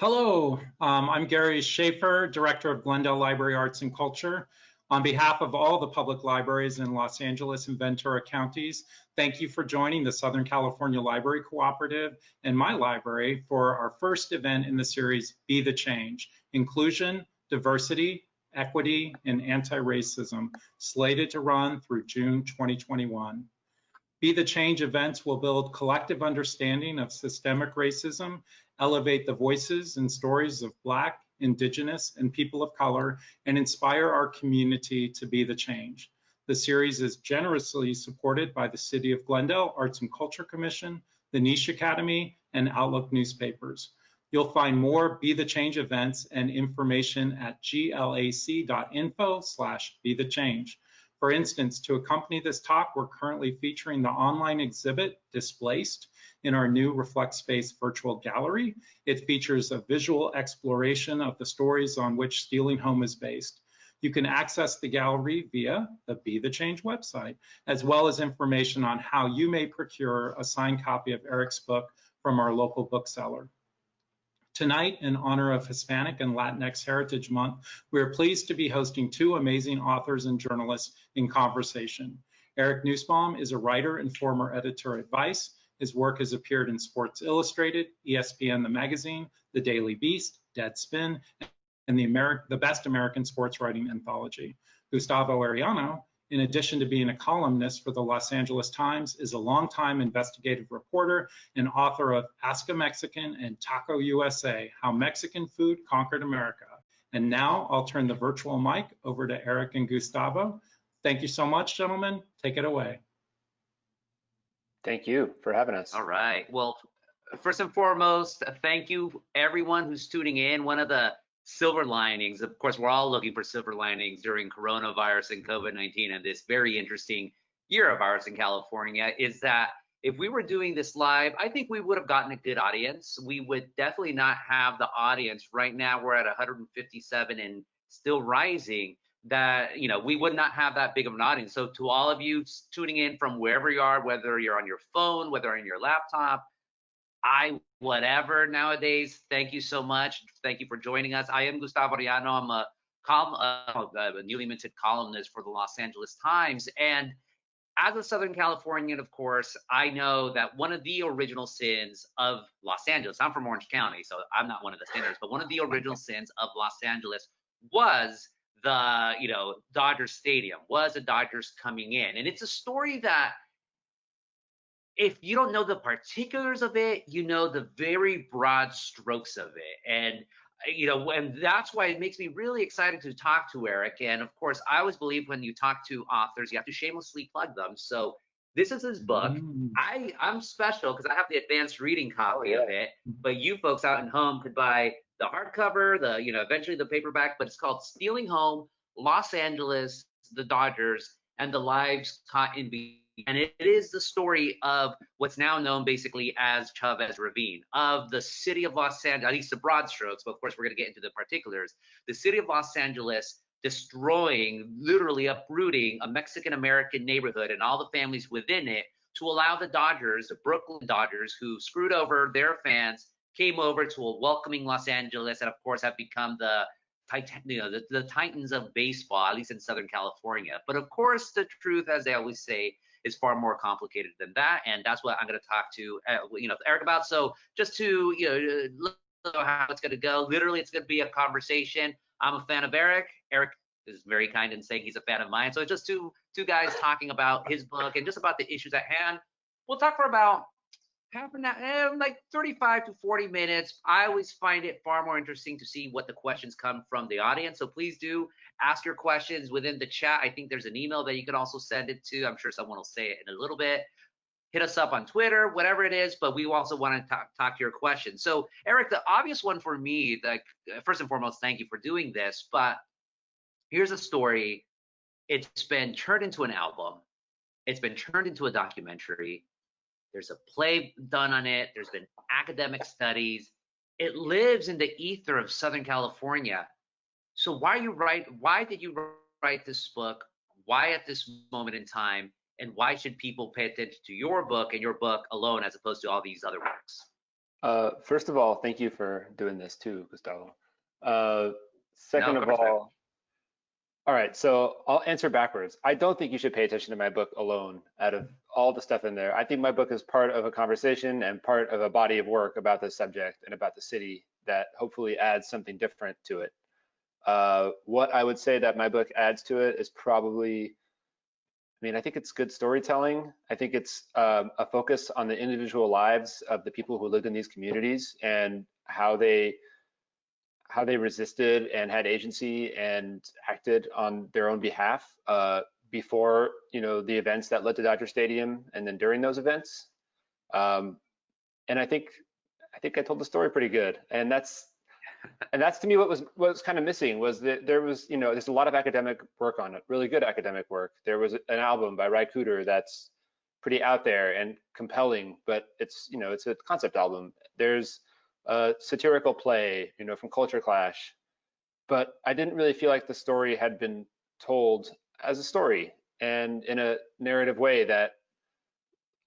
Hello, I'm Gary Schaefer, Director of Glendale Library Arts and Culture. On behalf of all the public libraries in Los Angeles and Ventura counties, thank you for joining the Southern California Library Cooperative and my library for our first event in the series, Be the Change, Inclusion, Diversity, Equity, and Anti-Racism, slated to run through June 2021. Be the Change events will build collective understanding of systemic racism, elevate the voices and stories of Black, Indigenous, and people of color, and inspire our community to be the change. The series is generously supported by the City of Glendale Arts and Culture Commission, the Niche Academy, and Outlook newspapers. You'll find more Be the Change events and information at glac.info/bethechange. For instance, to accompany this talk, we're currently featuring the online exhibit, Displaced, in our new Reflect Space virtual gallery. It features a visual exploration of the stories on which Stealing Home is based. You can access the gallery via the Be the Change website, as well as information on how you may procure a signed copy of Eric's book from our local bookseller. Tonight, in honor of Hispanic and Latinx Heritage Month, we are pleased to be hosting two amazing authors and journalists in conversation. Eric Nusbaum is a writer and former editor at Vice. His work has appeared in Sports Illustrated, ESPN The Magazine, The Daily Beast, Deadspin, and the Best American Sports Writing Anthology. Gustavo Arellano, in addition to being a columnist for the Los Angeles Times, is a longtime investigative reporter and author of Ask a Mexican and Taco USA, How Mexican Food Conquered America. And now I'll turn the virtual mic over to Eric and Gustavo. Thank you so much, gentlemen. Take it away. Thank you for having us. All right. Well, first and foremost, thank you everyone who's tuning in. One of the silver linings, of course, we're all looking for silver linings during coronavirus and COVID-19 and this very interesting year of ours in California, is that if we were doing this live, I think we would have gotten a good audience. We would definitely not have the audience. Right now, we're at 157 and still rising. That, you know, we would not have that big of an audience. So to all of you tuning in from wherever you are, whether you're on your phone, whether on your laptop, whatever nowadays, thank you so much. Thank you for joining us. I am Gustavo Arellano. I'm a newly minted columnist for the Los Angeles Times. And as a Southern Californian, of course, I know that one of the original sins of Los Angeles, I'm from Orange County, so I'm not one of the sinners, but one of the original sins of Los Angeles was the, Dodgers Stadium, was the Dodgers coming in. And it's a story that, if you don't know the particulars of it, you know the very broad strokes of it. And, and that's why it makes me really excited to talk to Eric. And of course, I always believe when you talk to authors, you have to shamelessly plug them. So this is his book. I'm special because I have the advanced reading copy of it, but you folks out in home could buy the hardcover, eventually the paperback, but it's called Stealing Home, Los Angeles, the Dodgers, and the Lives Caught in Between. And it is the story of what's now known basically as Chavez Ravine, of the city of Los Angeles, at least the broad strokes, but of course we're going to get into the particulars. The city of Los Angeles destroying, literally uprooting a Mexican-American neighborhood and all the families within it to allow the Dodgers, the Brooklyn Dodgers, who screwed over their fans, came over to a welcoming Los Angeles and of course have become the Titans of baseball, at least in Southern California. But of course, the truth, as they always say, is far more complicated than that, and that's what I'm going to talk to Eric about. So just to know how it's going to go, literally it's going to be a conversation. I'm a fan of Eric. Eric is very kind in saying he's a fan of mine. So it's just two guys talking about his book and just about the issues at hand. We'll talk for about half an hour, like 35 to 40 minutes. I always find it far more interesting to see what the questions come from the audience. So please do ask your questions within the chat. I think there's an email that you can also send it to. I'm sure someone will say it in a little bit. Hit us up on Twitter, whatever it is, but we also want to talk to your questions. So Eric, the obvious one for me, first and foremost, thank you for doing this, but here's a story. It's been turned into an album. It's been turned into a documentary. There's a play done on it. There's been academic studies. It lives in the ether of Southern California. So why did you write this book? Why at this moment in time? And why should people pay attention to your book and your book alone as opposed to all these other works? First of all, thank you for doing this too, Gustavo. No, Second of of course not. all right, so I'll answer backwards. I don't think you should pay attention to my book alone out of all the stuff in there. I think my book is part of a conversation and part of a body of work about this subject and about the city that hopefully adds something different to it. What I would say that my book adds to it is probably, I mean, I think it's good storytelling. I think it's a focus on the individual lives of the people who lived in these communities and how they resisted and had agency and acted on their own behalf before, the events that led to Dodger Stadium and then during those events. Um, and I think I told the story pretty good. And that's to me what was kind of missing was that there's a lot of academic work on it, really good academic work. There was an album by Ry Cooder that's pretty out there and compelling, but it's a concept album. There's a satirical play, from Culture Clash, but I didn't really feel like the story had been told as a story and in a narrative way that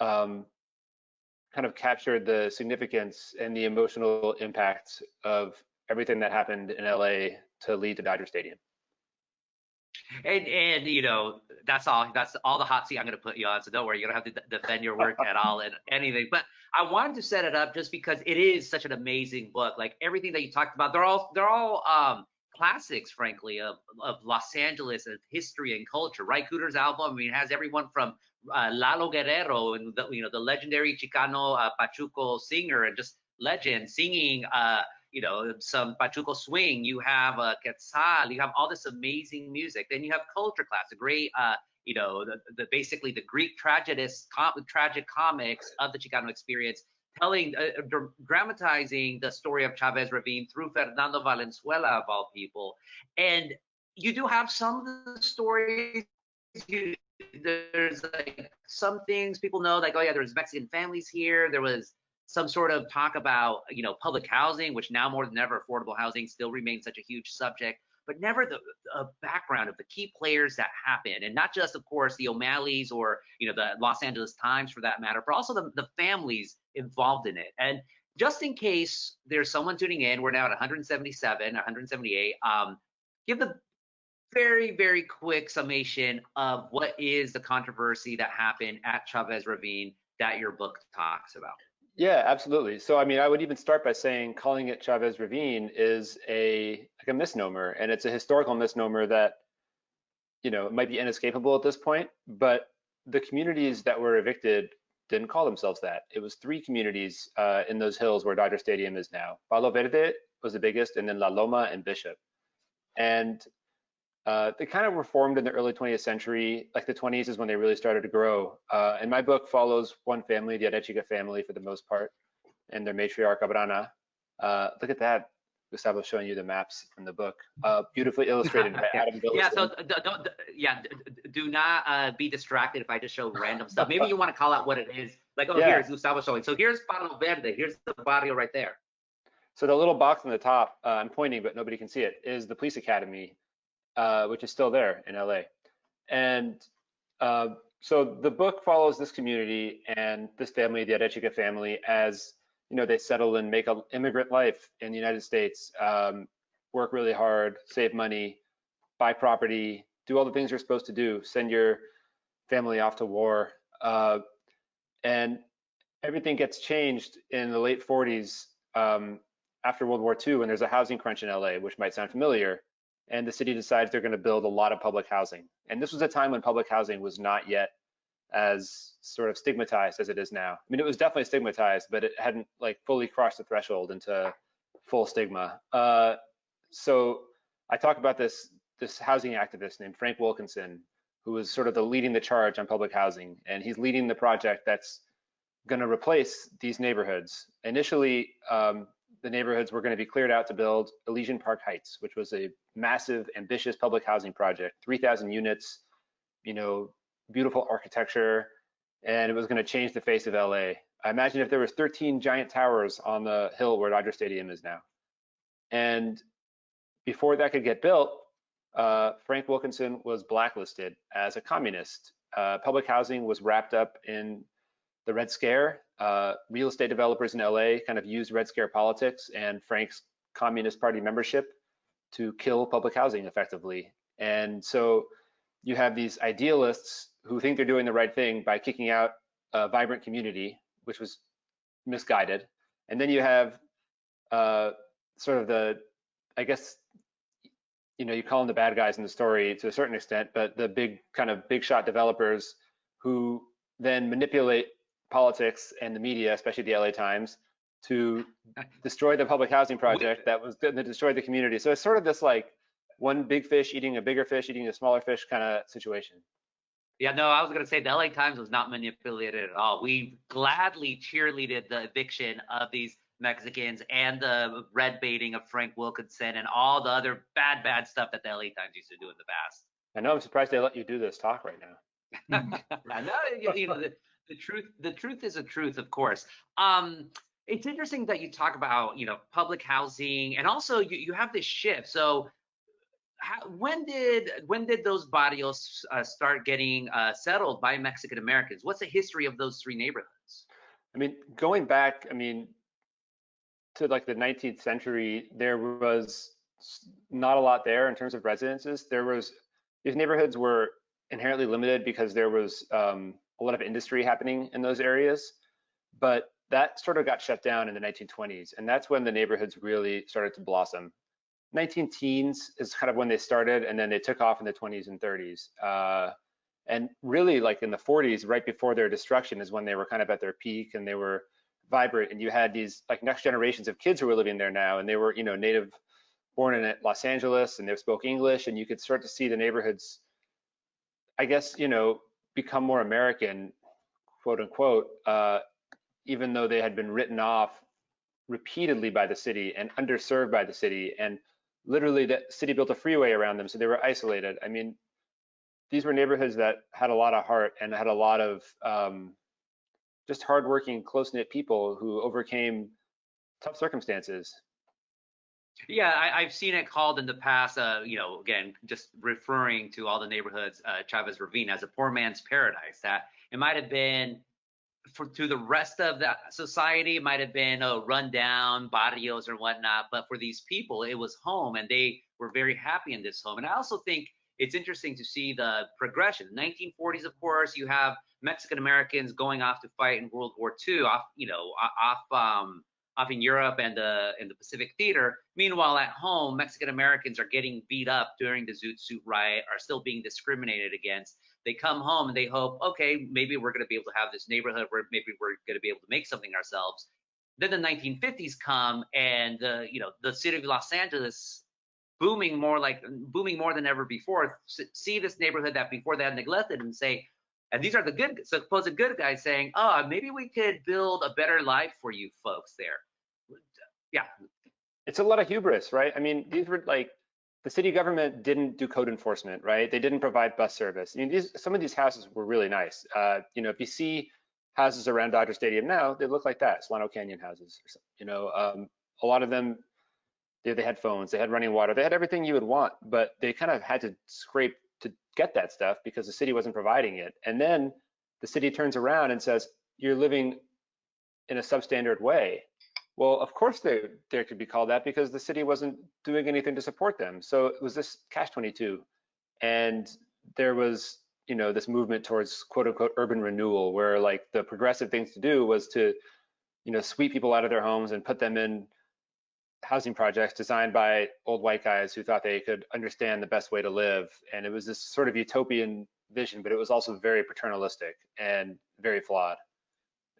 um, kind of captured the significance and the emotional impact of everything that happened in LA to lead to Dodger Stadium. And that's all the hot seat I'm going to put you on. So don't worry, you don't have to defend your work at all and anything. But I wanted to set it up just because it is such an amazing book. Like everything that you talked about, they're all classics, frankly, of Los Angeles and history and culture. Ry Cooder's album, I mean, it has everyone from Lalo Guerrero and the legendary Chicano Pachuco singer and just legend singing. Some Pachuco swing, you have Quetzal, you have all this amazing music. Then you have Culture Class, a great, basically the Greek tragic comics of the Chicano experience, telling, dramatizing the story of Chavez Ravine through Fernando Valenzuela, of all people. And you do have some of the stories. There's like some things people know, like, oh yeah, there's Mexican families here. There was some sort of talk about, public housing, which now more than ever, affordable housing still remains such a huge subject, but never the background of the key players that happen. And not just, of course, the O'Malleys or, the Los Angeles Times for that matter, but also the families involved in it. And just in case there's someone tuning in, we're now at 177, 178. Give the very, very quick summation of what is the controversy that happened at Chavez Ravine that your book talks about. Yeah, absolutely. So, I mean, I would even start by saying calling it Chavez Ravine is like a misnomer, and it's a historical misnomer that, might be inescapable at this point, but the communities that were evicted didn't call themselves that. It was three communities in those hills where Dodger Stadium is now. Palo Verde was the biggest, and then La Loma and Bishop. And they kind of were formed in the early 20th century. Like the 20s is when they really started to grow. And my book follows one family, the Arechiga family for the most part, and their matriarch, Abrana. Look at that. Gustavo showing you the maps from the book. Beautifully illustrated by Adam Billis. Yeah, so do not be distracted if I just show random stuff. Maybe you want to call out what it is. Like, here's Gustavo showing. So here's Palo Verde. Here's the barrio right there. So the little box on the top, I'm pointing, but nobody can see it, is the police academy, which is still there in LA. And so the book follows this community and this family, the Arechiga family, as they settle and make an immigrant life in the United States, work really hard, save money, buy property, do all the things you're supposed to do, send your family off to war. And everything gets changed in the late 40s after World War II when there's a housing crunch in LA, which might sound familiar. And the city decides they're going to build a lot of public housing. And this was a time when public housing was not yet as sort of stigmatized as it is now. I mean, it was definitely stigmatized, but it hadn't like fully crossed the threshold into full stigma. So I talk about this housing activist named Frank Wilkinson, who was sort of leading the charge on public housing. And he's leading the project that's going to replace these neighborhoods. Initially, the neighborhoods were going to be cleared out to build Elysian Park Heights, which was a massive, ambitious public housing project, 3,000 units, beautiful architecture, and it was going to change the face of LA. I imagine if there was 13 giant towers on the hill where Dodger Stadium is now. And before that could get built, Frank Wilkinson was blacklisted as a communist. Public housing was wrapped up in the Red Scare. Real estate developers in LA kind of used Red Scare politics and Frank's Communist Party membership to kill public housing effectively. And so you have these idealists who think they're doing the right thing by kicking out a vibrant community, which was misguided. And then you have sort of the, I guess, you call them the bad guys in the story to a certain extent, but the big shot developers who then manipulate politics and the media, especially the LA Times, to destroy the public housing project that was going to destroy the community. So it's sort of this like one big fish eating a bigger fish, eating a smaller fish kind of situation. Yeah, no, I was going to say the LA Times was not manipulated at all. We gladly cheerleaded the eviction of these Mexicans and the red baiting of Frank Wilkinson and all the other bad stuff that the LA Times used to do in the past. I know, I'm surprised they let you do this talk right now. I know, the truth is a truth, of course. It's interesting that you talk about, public housing, and also you have this shift. So when did those barrios start getting settled by Mexican Americans? What's the history of those three neighborhoods? I mean, going back, to like the 19th century, there was not a lot there in terms of residences. These neighborhoods were inherently limited because there was a lot of industry happening in those areas, but that sort of got shut down in the 1920s, and that's when the neighborhoods really started to blossom. 19-teens is kind of when they started, and then they took off in the 20s and 30s. And really, like in the 40s, right before their destruction, is when they were kind of at their peak and they were vibrant. And you had these like next generations of kids who were living there now, and they were, native born in Los Angeles, and they spoke English, and you could start to see the neighborhoods, I guess, become more American, quote unquote, even though they had been written off repeatedly by the city and underserved by the city, and literally the city built a freeway around them, so they were isolated. I mean, these were neighborhoods that had a lot of heart and had a lot of just hardworking, close-knit people who overcame tough circumstances. Yeah, I've seen it called in the past, again, just referring to all the neighborhoods, Chavez Ravine, as a poor man's paradise. That it might have been, to the rest of the society, it might have been run down barrios or whatnot, but for these people, it was home, and they were very happy in this home. And I also think it's interesting to see the progression. 1940s, of course, you have Mexican Americans going off to fight in World War II, off in Europe and the Pacific Theater. Meanwhile, at home, Mexican Americans are getting beat up during the Zoot Suit riot, are still being discriminated against. They come home and they hope, okay, maybe we're going to be able to have this neighborhood where maybe we're going to be able to make something ourselves. Then the 1950s come, and the city of Los Angeles booming more than ever before. See this neighborhood that before they had neglected, and say, and these are the supposed good guys saying, maybe we could build a better life for you folks there. Yeah. It's a lot of hubris, right? I mean, these were like, the city government didn't do code enforcement, right? They didn't provide bus service. I mean, some of these houses were really nice. If you see houses around Dodger Stadium now, they look like that, Solano Canyon houses. A lot of them, they had phones, they had running water, they had everything you would want, but they kind of had to scrape to get that stuff because the city wasn't providing it. And then the city turns around and says, you're living in a substandard way. Well, of course they could be called that because the city wasn't doing anything to support them. So it was this catch-22. And there was, this movement towards quote unquote urban renewal, where like the progressive things to do was to, sweep people out of their homes and put them in housing projects designed by old white guys who thought they could understand the best way to live. And it was this sort of utopian vision, but it was also very paternalistic and very flawed,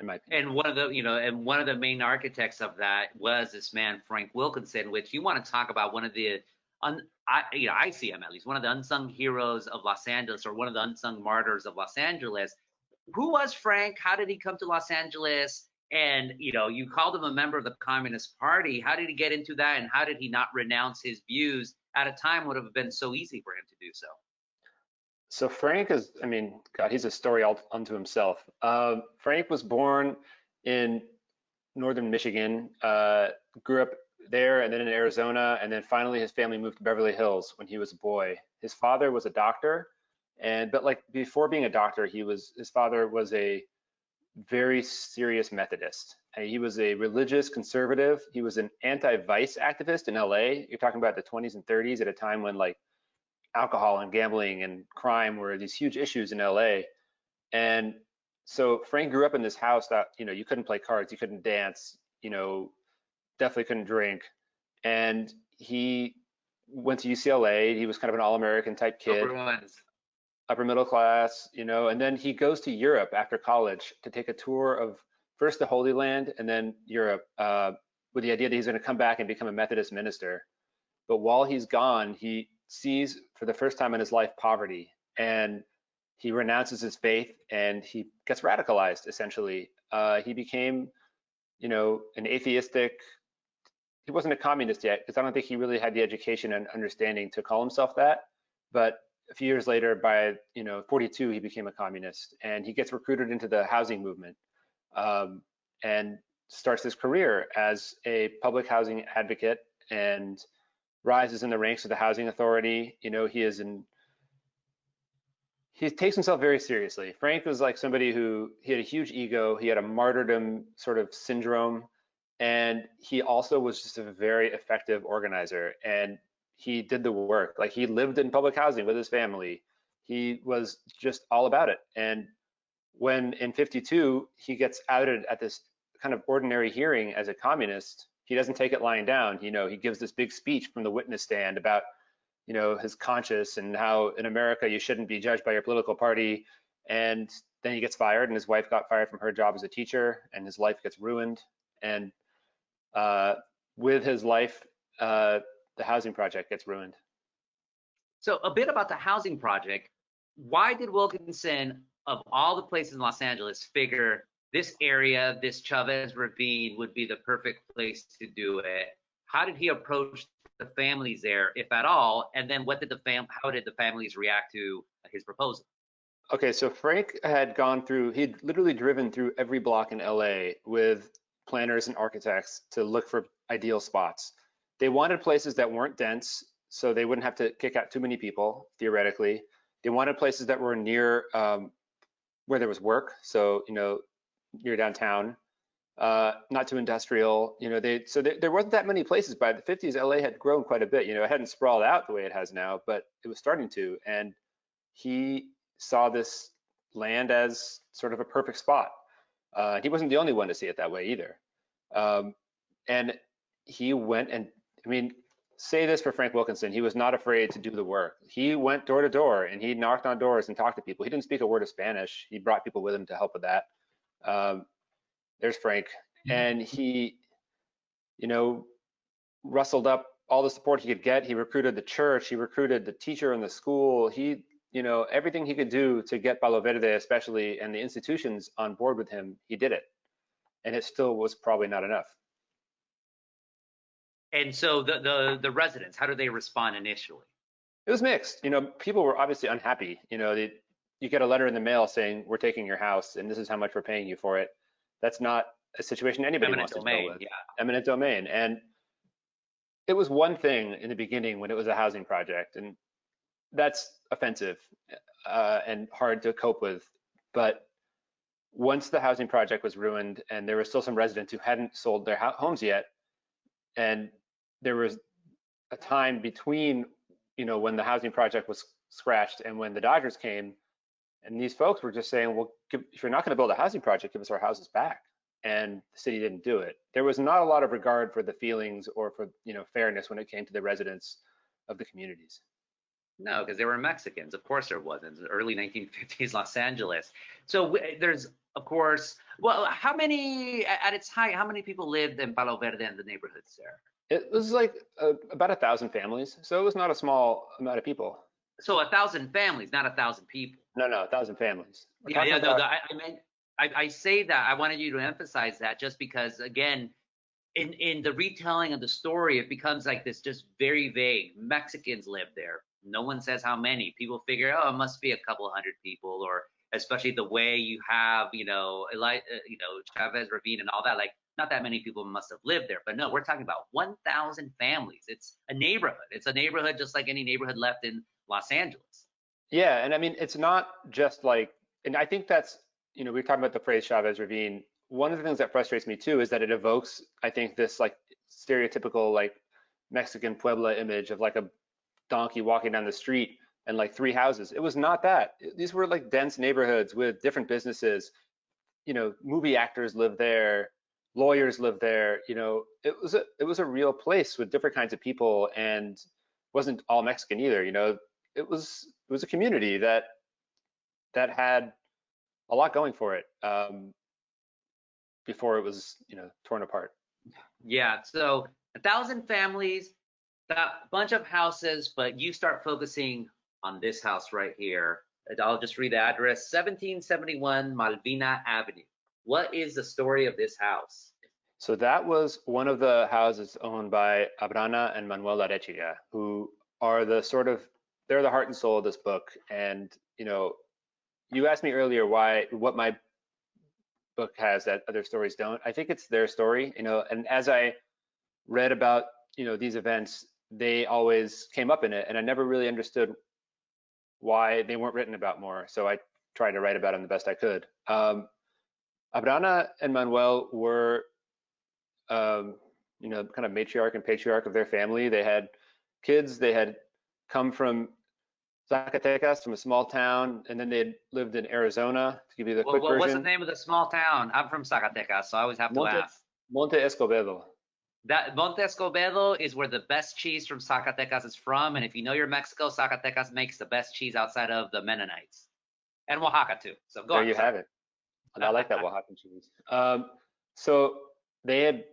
in my opinion. And one of the main architects of that was this man, Frank Wilkinson, which you want to talk about one of the, I see him at least, one of the unsung heroes of Los Angeles, or one of the unsung martyrs of Los Angeles. Who was Frank? How did he come to Los Angeles? And, you called him a member of the Communist Party. How did he get into that? And how did he not renounce his views at a time would have been so easy for him to do so? So Frank is, God, he's a story all unto himself. Frank was born in northern Michigan, grew up there and then in Arizona, and then finally his family moved to Beverly Hills when he was a boy. His father was a doctor, but like before being a doctor, his father was a very serious Methodist. He was a religious conservative. He was an anti-vice activist in LA. You're talking about the 20s and 30s at a time when like alcohol and gambling and crime were these huge issues in LA. And so Frank grew up in this house that, you know, you couldn't play cards, you couldn't dance, you know, definitely couldn't drink. And he went to UCLA. He was kind of an all-American type kid, upper middle class, you know, and then he goes to Europe after college to take a tour of first the Holy Land and then Europe, with the idea that he's going to come back and become a Methodist minister. But while he's gone, he sees for the first time in his life poverty, and he renounces his faith and he gets radicalized. Essentially, he became, you know, an atheistic. He wasn't a communist yet, because I don't think he really had the education and understanding to call himself that. But a few years later, by 42, he became a communist, and he gets recruited into the housing movement, and starts his career as a public housing advocate and rises in the ranks of the housing authority. You know, he takes himself very seriously. Frank was like somebody who, he had a huge ego, he had a martyrdom sort of syndrome, and he also was just a very effective organizer, and he did the work. Like, he lived in public housing with his family. He was just all about it. And when in 52 he gets outed at this kind of ordinary hearing as a communist, he doesn't take it lying down. You know, he gives this big speech from the witness stand about, you know, his conscience and how in America you shouldn't be judged by your political party. And then he gets fired, and his wife got fired from her job as a teacher, and his life gets ruined. And with his life, the housing project gets ruined. So a bit about the housing project. Why did Wilkinson, of all the places in Los Angeles, figure this area, this Chavez Ravine, would be the perfect place to do it? How did he approach the families there, if at all? And then how did the families react to his proposal? Okay, so Frank had gone through, he'd literally driven through every block in LA with planners and architects to look for ideal spots. They wanted places that weren't dense, so they wouldn't have to kick out too many people, theoretically. They wanted places that were near where there was work, so, you know, near downtown, not too industrial. You know, there wasn't that many places. By the 50s, LA had grown quite a bit. You know, it hadn't sprawled out the way it has now, but it was starting to. And he saw this land as sort of a perfect spot. He wasn't the only one to see it that way either. And he went and, I mean, say this for Frank Wilkinson, he was not afraid to do the work. He went door to door and he knocked on doors and talked to people. He didn't speak a word of Spanish. He brought people with him to help with that. There's Frank. And he, you know, rustled up all the support he could get. He recruited the church. He recruited the teacher in the school. He, you know, everything he could do to get Palo Verde, especially, and the institutions on board with him, he did it. And it still was probably not enough. And so the residents, how did they respond initially? It was mixed. You know, people were obviously unhappy. You know, you get a letter in the mail saying, we're taking your house and this is how much we're paying you for it. That's not a situation anybody wants to deal with. Yeah. Eminent domain. And it was one thing in the beginning when it was a housing project, and that's offensive and hard to cope with. But once the housing project was ruined and there were still some residents who hadn't sold their homes yet, and there was a time between, you know, when the housing project was scratched and when the Dodgers came, and these folks were just saying, well, if you're not going to build a housing project, give us our houses back. And the city didn't do it. There was not a lot of regard for the feelings or for, you know, fairness when it came to the residents of the communities. No, because they were Mexicans. Of course there wasn't. Early 1950s Los Angeles. So there's, of course, well, how many, at its height, how many people lived in Palo Verde and the neighborhoods there? It was like about 1,000 families. So it was not a small amount of people. So 1,000 families, not 1,000 people. No, 1,000 families. I say that, I wanted you to emphasize that just because, again, in the retelling of the story, it becomes like this just very vague. Mexicans live there. No one says how many. People figure, oh, it must be a couple hundred people, or especially the way you have, Chavez Ravine and all that. Like, not that many people must have lived there. But no, we're talking about 1,000 families. It's a neighborhood. It's a neighborhood just like any neighborhood left in Los Angeles. Yeah, and I mean, it's not just like, and I think that's we were talking about the phrase Chavez Ravine. One of the things that frustrates me too is that it evokes, I think, this like stereotypical like Mexican Puebla image of like a donkey walking down the street and like 3 houses. It was not that. These were like dense neighborhoods with different businesses. Movie actors lived there, lawyers lived there. It was a real place with different kinds of people, and wasn't all Mexican either. It was a community that had a lot going for it before it was torn apart. Yeah, so 1,000 families, that bunch of houses, but you start focusing on this house right here. And I'll just read the address: 1771 Malvina Avenue. What is the story of this house? So that was one of the houses owned by Abrana and Manuel Arechiga, who are they're the heart and soul of this book. And you asked me earlier what my book has that other stories don't. I think it's their story, and as I read about these events, they always came up in it, and I never really understood why they weren't written about more. So I tried to write about them the best I could. Abrana and Manuel were kind of matriarch and patriarch of their family. They had kids. They had come from Zacatecas, from a small town, and then they had lived in Arizona. To give you the quick version. What's the name of the small town? I'm from Zacatecas, so I always have to ask. Monte Escobedo. That Monte Escobedo is where the best cheese from Zacatecas is from, and if you know your Mexico, Zacatecas makes the best cheese outside of the Mennonites, and Oaxaca too. So go on. There you have it. I like that Oaxacan cheese. So they had,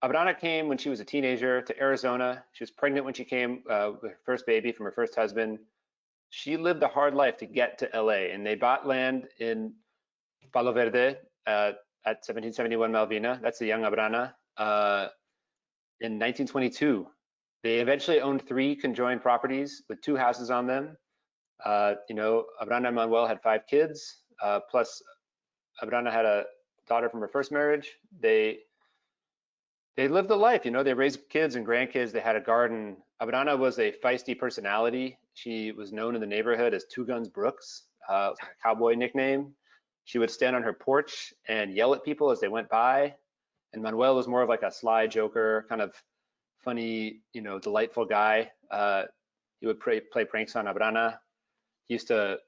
Abrana came when she was a teenager to Arizona. She was pregnant when she came with her first baby from her first husband. She lived a hard life to get to LA, and they bought land in Palo Verde at 1771 Malvina. That's the young Abrana. In 1922, they eventually owned 3 conjoined properties with 2 houses on them. Abrana and Manuel had 5 kids, plus Abrana had a daughter from her first marriage. They lived a life, they raised kids and grandkids. They had a garden. Abrana was a feisty personality. She was known in the neighborhood as Two Guns Brooks, a cowboy nickname. She would stand on her porch and yell at people as they went by. And Manuel was more of like a sly joker, kind of funny, delightful guy. He would play pranks on Abrana. He used to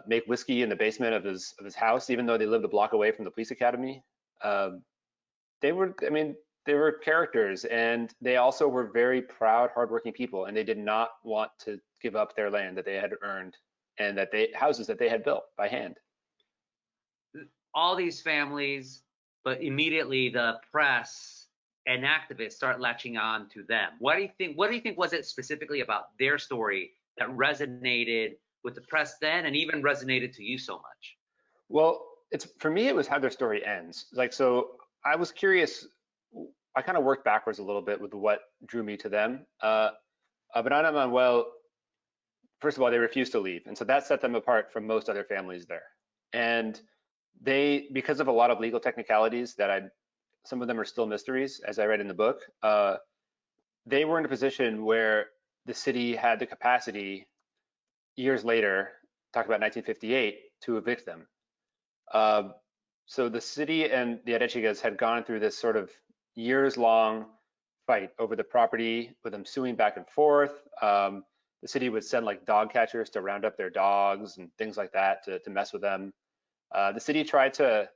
make whiskey in the basement of his house, even though they lived a block away from the police academy. They were characters, and they also were very proud, hardworking people, and they did not want to give up their land that they had earned and houses that they had built by hand. All these families, but immediately the press and activists start latching on to them. What do you think was it specifically about their story that resonated with the press then, and even resonated to you so much? Well, for me, it was how their story ends. So I was curious. I kind of worked backwards a little bit with what drew me to them. Abrana and Manuel, first of all, they refused to leave, and so that set them apart from most other families there. And they, because of a lot of legal technicalities some of them are still mysteries, as I read in the book, they were in a position where the city had the capacity years later, talk about 1958, to evict them. So the city and the Arechigas had gone through this sort of years-long fight over the property, with them suing back and forth. The city would send like dog catchers to round up their dogs and things like that to mess with them. The city tried to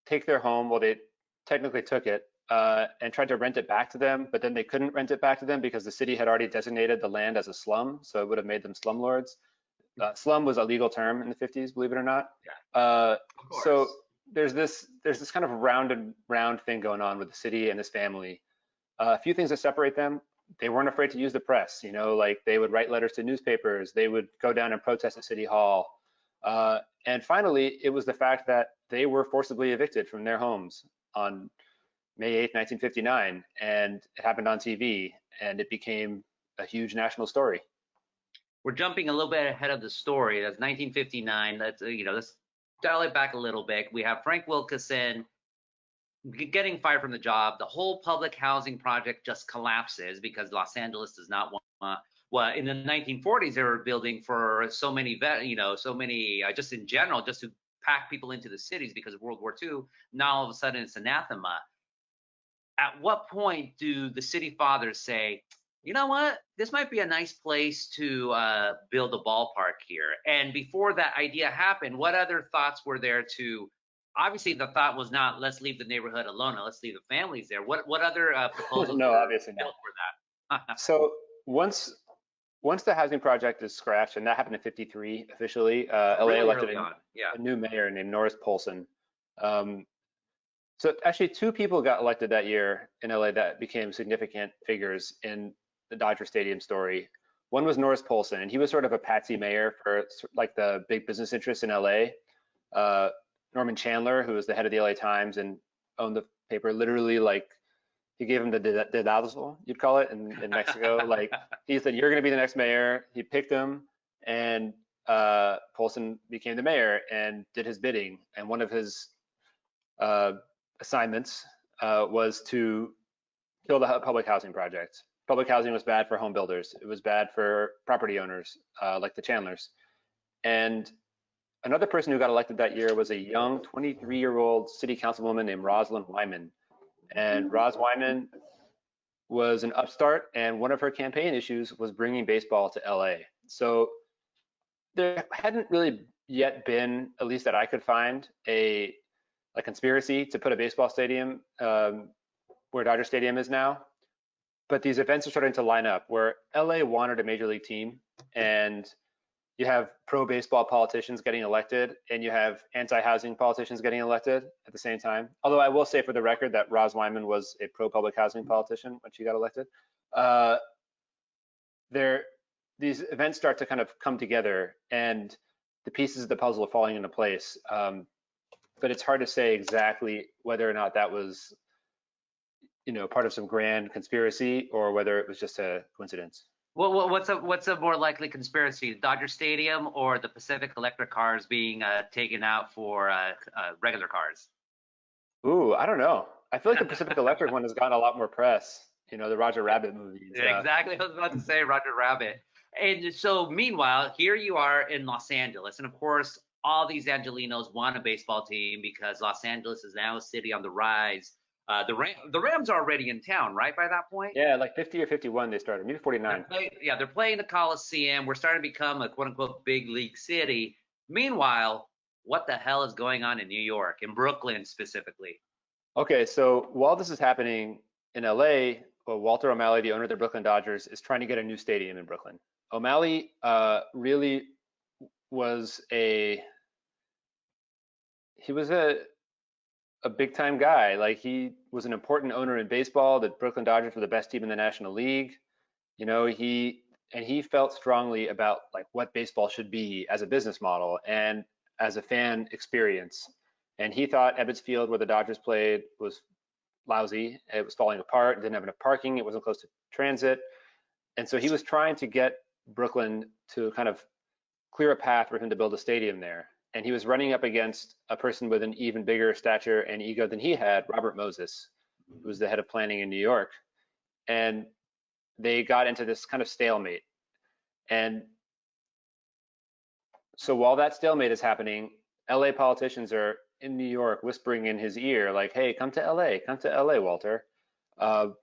take their home. Well, they technically took it and tried to rent it back to them, but then they couldn't rent it back to them because the city had already designated the land as a slum, so it would have made them slumlords. Slum was a legal term in the 50s, believe it or not. Yeah. So there's this kind of round and round thing going on with the city and this family. A few things that separate them: they weren't afraid to use the press. Like they would write letters to newspapers. They would go down and protest at City Hall. And finally, it was the fact that they were forcibly evicted from their homes on May 8th, 1959, and it happened on TV, and it became a huge national story. We're jumping a little bit ahead of the story. That's 1959. Let's dial it back a little bit. We have Frank Wilkinson getting fired from the job. The whole public housing project just collapses because Los Angeles does not want well, in the 1940s, they were building for so many, just in general, just to pack people into the cities because of World War II. Now all of a sudden it's anathema. At what point do the city fathers say, you know what, this might be a nice place to build a ballpark here? And before that idea happened, what other thoughts were there to, obviously the thought was not, let's leave the neighborhood alone, let's leave the families there. What other proposals No, were obviously not. built for that? So once the housing project is scratched, and that happened in '53 officially, LA Really elected early on, yeah. a new mayor named Norris Polson. So actually, two people got elected that year in LA that became significant figures in the Dodger Stadium story. One was Norris Polson, and he was sort of a patsy mayor for like the big business interests in LA. Norman Chandler, who was the head of the LA Times and owned the paper, literally like he gave him the dedazo, you'd call it in Mexico. Like he said, you're going to be the next mayor. He picked him, and Polson became the mayor and did his bidding. And one of his assignments was to kill the public housing project. Public housing was bad for home builders. It was bad for property owners like the Chandlers. And another person who got elected that year was a young 23-year-old city councilwoman named Rosalind Wyman. And Roz Wyman was an upstart, and one of her campaign issues was bringing baseball to LA. So there hadn't really yet been, at least that I could find, a conspiracy to put a baseball stadium where Dodger Stadium is now. But these events are starting to line up where LA wanted a major league team, and you have pro-baseball politicians getting elected, and you have anti-housing politicians getting elected at the same time. Although I will say for the record that Roz Wyman was a pro-public housing politician when she got elected. These events start to kind of come together, and the pieces of the puzzle are falling into place. But it's hard to say exactly whether or not that was, part of some grand conspiracy or whether it was just a coincidence. Well, what's a more likely conspiracy, Dodger Stadium or the Pacific Electric cars being taken out for regular cars? Ooh, I don't know. I feel like the Pacific Electric one has gotten a lot more press. The Roger Rabbit movie. Yeah, exactly. I was about to say Roger Rabbit. And so meanwhile, here you are in Los Angeles. And of course, all these Angelinos want a baseball team because Los Angeles is now a city on the rise. The Rams are already in town, right, by that point? Yeah, like 50 or 51 they started, maybe 49. They're playing the Coliseum. We're starting to become a quote-unquote big league city. Meanwhile, what the hell is going on in New York, in Brooklyn specifically? Okay, so while this is happening in LA, Walter O'Malley, the owner of the Brooklyn Dodgers, is trying to get a new stadium in Brooklyn. O'Malley really was a big time guy. Like he was an important owner in baseball. The Brooklyn Dodgers were the best team in the National League. He felt strongly about like what baseball should be as a business model and as a fan experience. And he thought Ebbets Field, where the Dodgers played, was lousy. It was falling apart. It didn't have enough parking. It wasn't close to transit. And so he was trying to get Brooklyn to kind of clear a path for him to build a stadium there. And he was running up against a person with an even bigger stature and ego than he had, Robert Moses, who was the head of planning in New York. And they got into this kind of stalemate. And so while that stalemate is happening, LA politicians are in New York whispering in his ear, like, hey, come to LA, Walter. But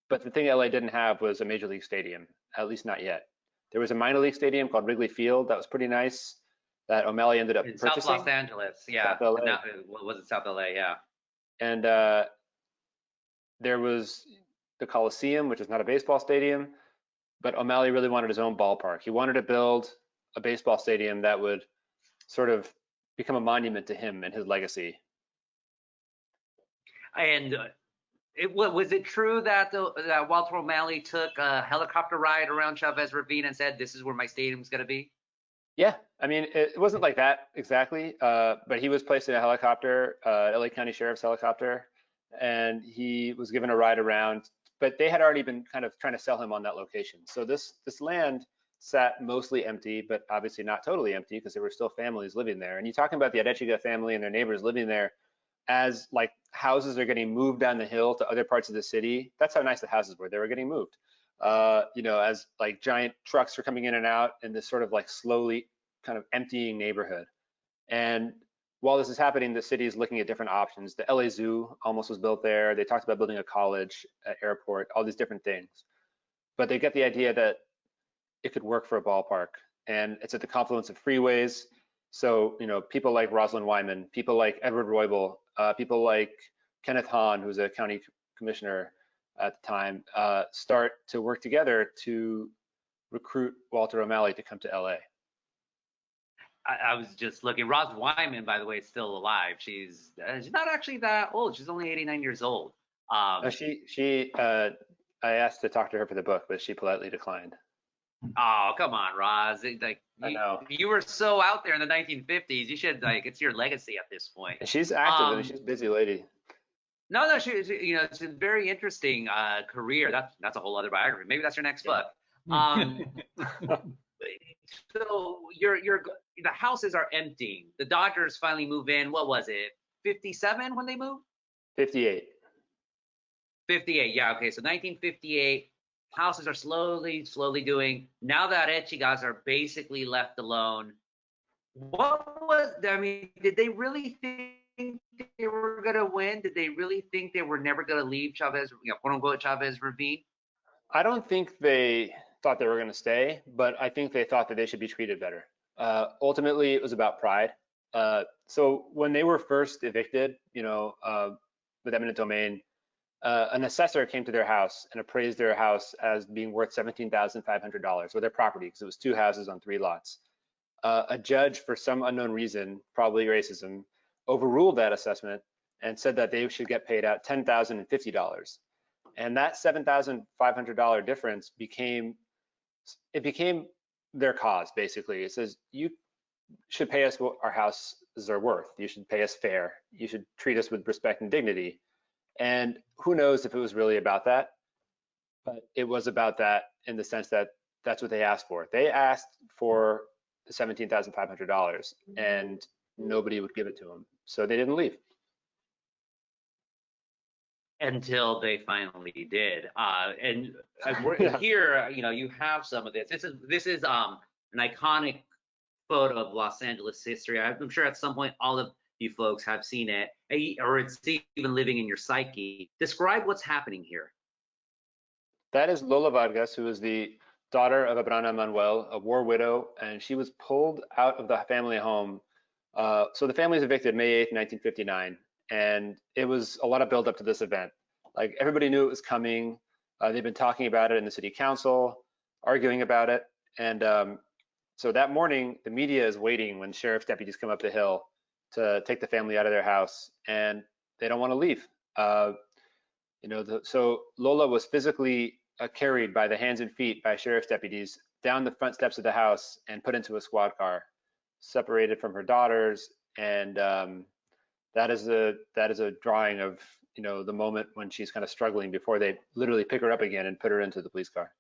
the thing LA didn't have was a major league stadium, at least not yet. There was a minor league stadium called Wrigley Field that was pretty nice that O'Malley ended up purchasing. South Los Angeles, yeah. South LA. Was it South LA? Yeah. And there was the Coliseum, which is not a baseball stadium, but O'Malley really wanted his own ballpark. He wanted to build a baseball stadium that would sort of become a monument to him and his legacy. And was it true that that Walter O'Malley took a helicopter ride around Chavez Ravine and said, this is where my stadium's going to be? Yeah, I mean, it wasn't like that exactly, but he was placed in a helicopter, LA County Sheriff's helicopter, and he was given a ride around, but they had already been kind of trying to sell him on that location. So this land sat mostly empty, but obviously not totally empty because there were still families living there. And you're talking about the Arechiga family and their neighbors living there as like houses are getting moved down the hill to other parts of the city. That's how nice the houses were. They were getting moved. as like giant trucks are coming in and out in this sort of like slowly kind of emptying neighborhood. And while this is happening, the city is looking at different options. The LA Zoo almost was built there. They talked about building a college, an airport, all these different things. But they get the idea that it could work for a ballpark. And it's at the confluence of freeways. So, people like Rosalind Wyman, people like Edward Roybal, people like Kenneth Hahn, who's a county commissioner at the time, start to work together to recruit Walter O'Malley to come to LA. I was just looking. Roz Wyman, by the way, is still alive. She's not actually that old. She's only 89 years old. I asked to talk to her for the book, but she politely declined. Oh, come on, Roz. I know. You were so out there in the 1950s. You should, it's your legacy at this point. And she's active. And she's a busy lady. No, it's a very interesting career. That's a whole other biography. Maybe that's your next book. So the houses are emptying. The Dodgers finally move in. What was it? 57 when they moved? 58. 58. Yeah. Okay. So 1958. Houses are slowly doing. Now that Echigas are basically left alone. Did they really think they were going to win? Did they really think they were never going to leave Chavez, quote unquote, Chavez Ravine? I don't think they thought they were going to stay, but I think they thought that they should be treated better. Ultimately, it was about pride. So when they were first evicted, with eminent domain, an assessor came to their house and appraised their house as being worth $17,500, or their property, because it was 2 houses on 3 lots. A judge, for some unknown reason, probably racism, overruled that assessment and said that they should get paid out $10,050. And that $7,500 difference became their cause, basically. It says, you should pay us what our houses are worth. You should pay us fair. You should treat us with respect and dignity. And who knows if it was really about that, but it was about that in the sense that that's what they asked for. They asked for the $17,500 and nobody would give it to them. So they didn't leave. Until they finally did. And here, you have some of this. This is an iconic photo of Los Angeles history. I'm sure at some point all of you folks have seen it, or it's even living in your psyche. Describe what's happening here. That is Lola Vargas, who is the daughter of Abrana Manuel, a war widow, and she was pulled out of the family home. So the family is evicted May 8th, 1959, and it was a lot of build up to this event. Like, everybody knew it was coming. They've been talking about it in the city council, arguing about it, and so that morning, the media is waiting when sheriff's deputies come up the hill to take the family out of their house, and they don't want to leave. So Lola was physically carried by the hands and feet by sheriff's deputies down the front steps of the house and put into a squad car, separated from her daughters. And that is a drawing of the moment when she's kind of struggling before they literally pick her up again and put her into the police car.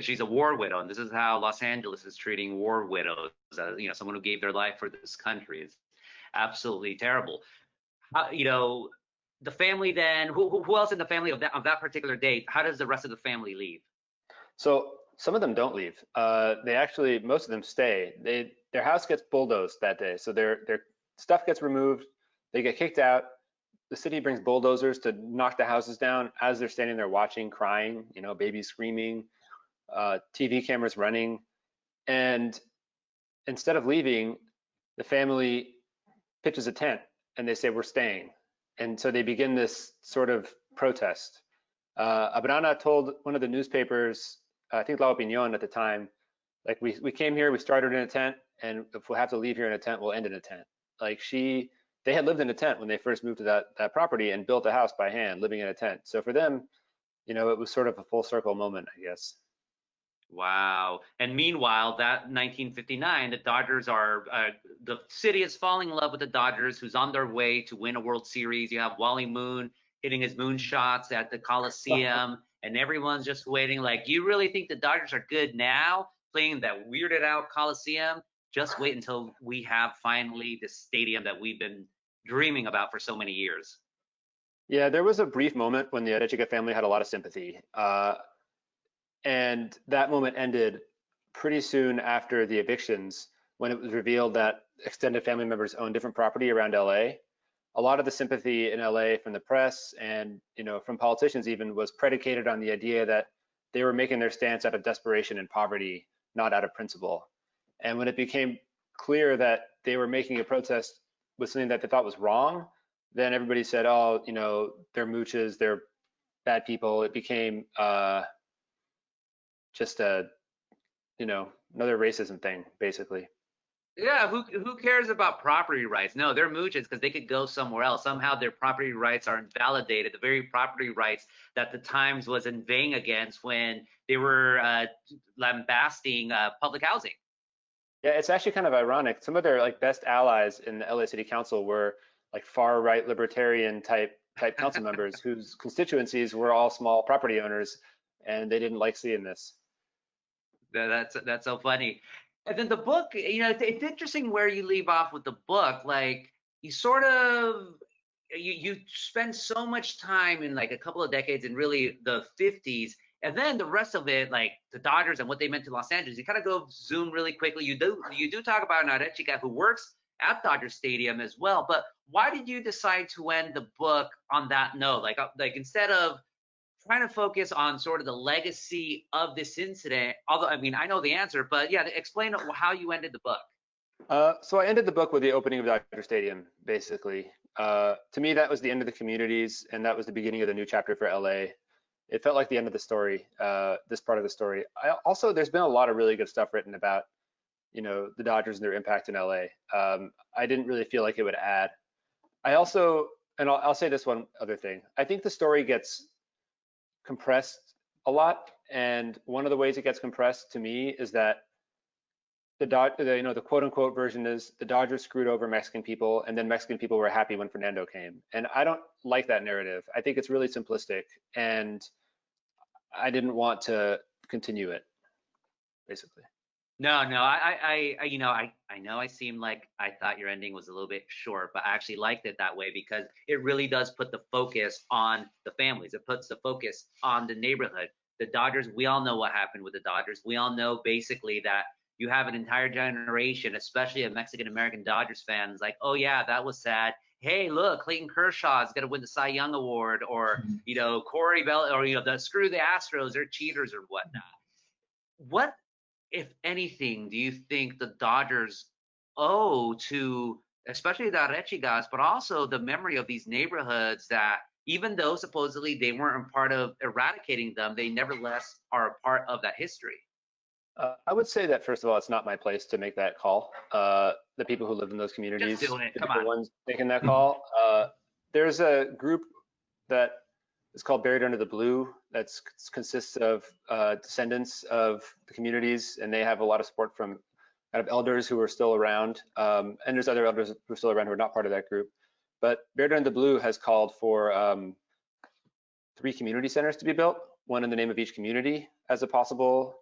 She's a war widow, and this is how Los Angeles is treating war widows. Someone who gave their life for this country. Is absolutely terrible. The family then. Who else in the family of that particular date? How does the rest of the family leave? So some of them don't leave. Most of them stay. Their house gets bulldozed that day, so their stuff gets removed. They get kicked out. The city brings bulldozers to knock the houses down as they're standing there watching, crying. Babies screaming. TV cameras running, and instead of leaving, the family pitches a tent and they say, we're staying. And so they begin this sort of protest. Abrana told one of the newspapers, I think La Opinión at the time, like, we came here, we started in a tent, and if we have to leave here in a tent, we'll end in a tent. Like, they had lived in a tent when they first moved to that property and built a house by hand, living in a tent. So for them, it was sort of a full circle moment, I guess. Wow. And meanwhile, that 1959, the Dodgers are, the city is falling in love with the Dodgers, who's on their way to win a World Series. You have Wally Moon hitting his moon shots at the Coliseum, and everyone's just waiting. Like, you really think the Dodgers are good now, playing that weirded out Coliseum? Just wait until we have finally the stadium that we've been dreaming about for so many years. Yeah, there was a brief moment when the Arechiga family had a lot of sympathy. And that moment ended pretty soon after the evictions, when it was revealed that extended family members own different property around LA. A lot of the sympathy in LA from the press and from politicians even was predicated on the idea that they were making their stance out of desperation and poverty, not out of principle. And when it became clear that they were making a protest with something that they thought was wrong, then everybody said, oh, they're mooches, they're bad people. It became just another racism thing, basically. Yeah, who cares about property rights? No, they're mooches because they could go somewhere else. Somehow their property rights are invalidated, the very property rights that the Times was inveighing against when they were lambasting public housing. Yeah, it's actually kind of ironic. Some of their best allies in the LA City Council were far right libertarian type council members whose constituencies were all small property owners, and they didn't like seeing this. That's so funny. And then the book, it's interesting where you leave off with the book. Like you sort of you spend so much time in a couple of decades in really the 50s, and then the rest of it, like the Dodgers and what they meant to Los Angeles. You kind of go zoom really quickly. You do talk about an Arechiga who works at Dodger Stadium as well. But why did you decide to end the book on that note? Like instead of trying to focus on sort of the legacy of this incident, although I know the answer, but yeah, explain how you ended the book. So I ended the book with the opening of Dodger Stadium, basically. To me, that was the end of the communities, and that was the beginning of the new chapter for LA. It felt like the end of the story, this part of the story. Also, there's been a lot of really good stuff written about, the Dodgers and their impact in LA. I didn't really feel like it would add. I also, and I'll say this one other thing. I think the story gets compressed a lot, and one of the ways it gets compressed to me is that the quote unquote version is the Dodgers screwed over Mexican people, and then Mexican people were happy when Fernando came. And I don't like that narrative. I think it's really simplistic, and I didn't want to continue it, basically. No, I know I seem like I thought your ending was a little bit short, but I actually liked it that way because it really does put the focus on the families. It puts the focus on the neighborhood. The Dodgers, we all know what happened with the Dodgers. We all know basically that you have an entire generation, especially of Mexican-American Dodgers fans, like, oh yeah, that was sad. Hey, look, Clayton Kershaw is going to win the Cy Young Award, or, Corey Bell, or, screw the Astros, they're cheaters or whatnot. What, if anything, do you think the Dodgers owe to, especially the Arechigas, but also the memory of these neighborhoods that, even though supposedly they weren't a part of eradicating them, they nevertheless are a part of that history? I would say that, first of all, it's not my place to make that call. The people who live in those communities, Just doing it. Come the on. ones making that call. There's a group that is called Buried Under the Blue that consists of descendants of the communities, and they have a lot of support from kind of elders who are still around. And there's other elders who are still around who are not part of that group. But Buried Under the Blue has called for 3 community centers to be built, one in the name of each community as a possible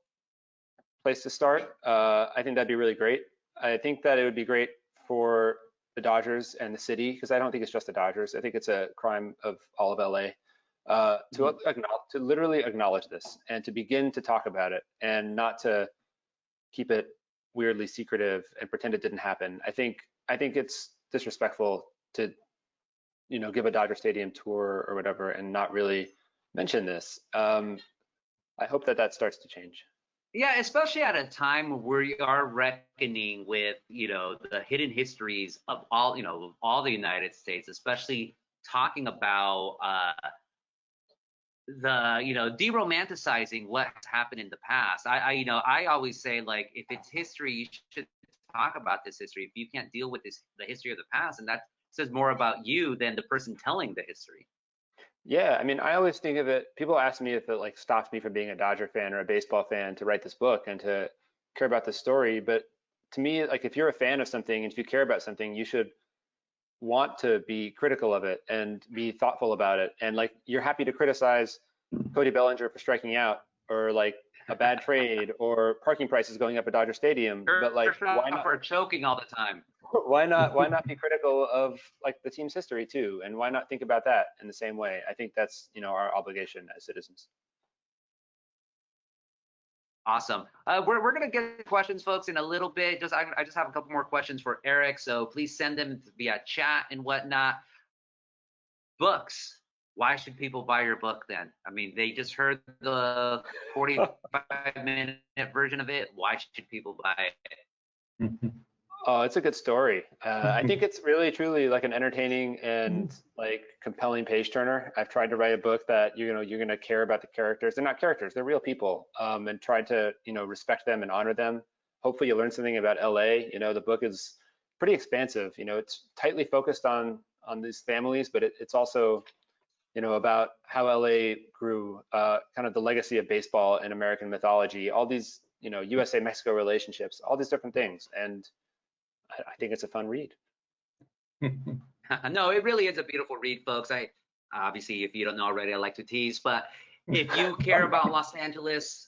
place to start. I think that'd be really great. I think that it would be great for the Dodgers and the city, because I don't think it's just the Dodgers. I think it's a crime of all of LA to literally acknowledge this and to begin to talk about it, and not to keep it weirdly secretive and pretend it didn't happen. I think it's disrespectful to give a Dodger Stadium tour or whatever and not really mention this. I hope that starts to change. Yeah, especially at a time where we are reckoning with, the hidden histories of all, all the United States, especially talking about the, de-romanticizing what's happened in the past. I always say, like, if it's history, you should talk about this history. If you can't deal with the history of the past, and that says more about you than the person telling the history. Yeah, I mean, I always think of it, people ask me if it stops me from being a Dodger fan or a baseball fan to write this book and to care about the story. But to me, if you're a fan of something and if you care about something, you should want to be critical of it and be thoughtful about it. And you're happy to criticize Cody Bellinger for striking out, or a bad trade, or parking prices going up at Dodger Stadium. But why not? For choking all the time. why not be critical of like the team's history too, and why not think about that in the same way? I think that's, you know, our obligation as citizens. Awesome. We're gonna get questions, folks, in a little bit. I just have a couple more questions for Eric, so please send them via chat and whatnot. Books. Why should people buy your book then? I mean, they just heard the 45-minute version of it. Why should people buy it? Oh, it's a good story. I think it's really truly like an entertaining and like compelling page turner. I've tried to write a book that, you know, you're going to care about the characters. They're not characters, they're real people, and try to, you know, respect them and honor them. Hopefully you learn something about LA. You know, the book is pretty expansive. You know, it's tightly focused on these families, but it's also, you know, about how LA grew, kind of the legacy of baseball and American mythology, all these, you know, USA-Mexico relationships, all these different things. And I think it's a fun read. No, it really is a beautiful read, folks. Obviously, if you don't know already, I like to tease, but if you care about Los Angeles,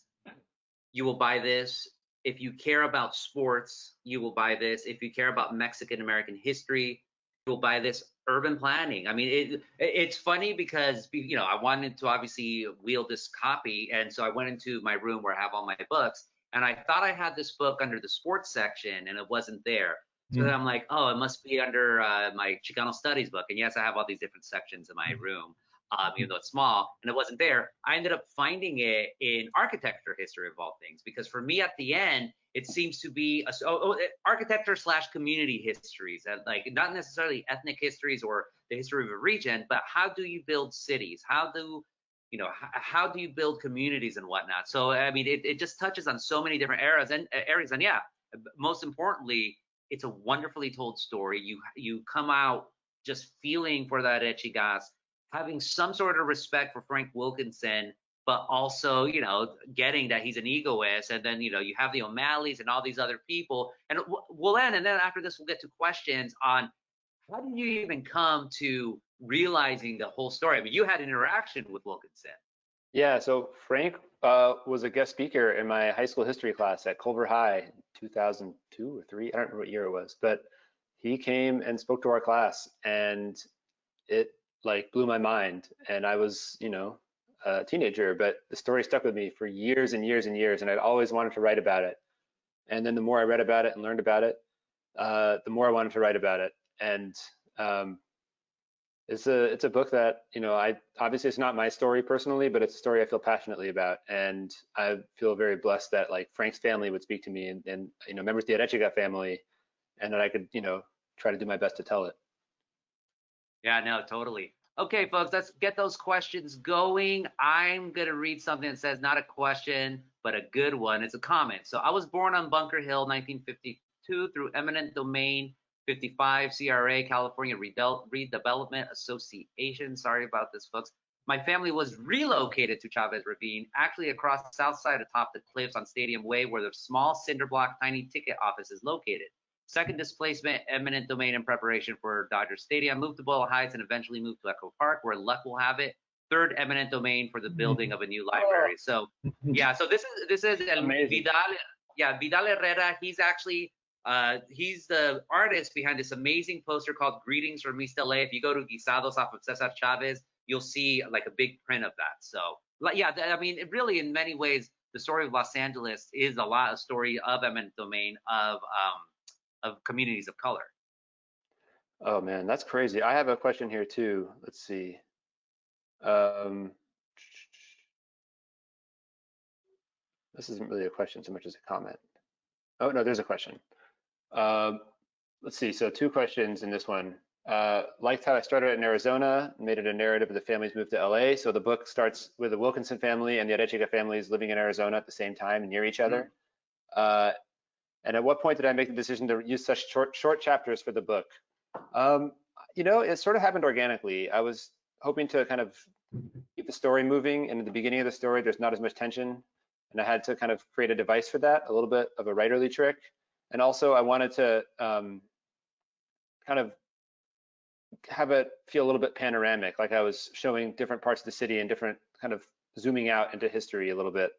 you will buy this. If you care about sports, you will buy this. If you care about Mexican American history, you will buy this. Urban planning. I mean, it's funny because, you know, I wanted to obviously wield this copy, and so I went into my room where I have all my books, and I thought I had this book under the sports section, and it wasn't there. So then I'm like, oh, it must be under my Chicano studies book. And yes, I have all these different sections in my room, even though it's small, and it wasn't there. I ended up finding it in architecture history of all things, because for me at the end, it seems to be architecture / community histories, like not necessarily ethnic histories or the history of a region, but how do you build cities? How do you build communities and whatnot? So I mean, it just touches on so many different areas, and yeah, most importantly, it's a wonderfully told story. You come out just feeling for that Echigas, having some sort of respect for Frank Wilkinson, but also, you know, getting that he's an egoist. And then, you know, you have the O'Malleys and all these other people. And we'll end, and then after this, we'll get to questions on how did you even come to realizing the whole story? I mean, you had an interaction with Wilkinson. Yeah, so Frank was a guest speaker in my high school history class at Culver High in 2002 or 3. I don't remember what year it was, but he came and spoke to our class, and it like blew my mind. And I was, you know, a teenager, but the story stuck with me for years and years and years, and I'd always wanted to write about it. And then the more I read about it and learned about it, the more I wanted to write about it. And it's a book that, you know, obviously it's not my story personally, but it's a story I feel passionately about, and I feel very blessed that like Frank's family would speak to me, and you know, members of the Arechiga family, and that I could, you know, try to do my best to tell it. Yeah, no, totally. Okay, folks, let's get those questions going. I'm going to read something that says not a question, but a good one. It's a comment. So I was born on Bunker Hill, 1952 through eminent domain, 55 CRA, California Redevelopment Association. Sorry about this, folks. My family was relocated to Chavez Ravine, actually across the south side atop the cliffs on Stadium Way, where the small cinder block tiny ticket office is located. Second displacement, eminent domain in preparation for Dodger Stadium, moved to Boyle Heights and eventually moved to Echo Park, where luck will have it. Third, eminent domain for the building of a new library. So yeah, so this is El Vidal. Yeah, Vidal Herrera. He's actually he's the artist behind this amazing poster called Greetings from East LA. If you go to Guisados off of Cesar Chavez, you'll see like a big print of that. So yeah, I mean, it really in many ways, the story of Los Angeles is a story of eminent domain, of communities of color. Oh man, that's crazy. I have a question here too. Let's see. This isn't really a question so much as a comment. Oh no, there's a question. Let's see. So 2 questions in this one. Liked how I started in Arizona, made it a narrative of the families moved to LA. So the book starts with the Wilkinson family and the Arechiga families living in Arizona at the same time, near each other. And at what point did I make the decision to use such short chapters for the book? You know, it sort of happened organically. I was hoping to kind of keep the story moving, and at the beginning of the story, there's not as much tension, and I had to kind of create a device for that, a little bit of a writerly trick. And also, I wanted to kind of have it feel a little bit panoramic, like I was showing different parts of the city and different kind of zooming out into history a little bit.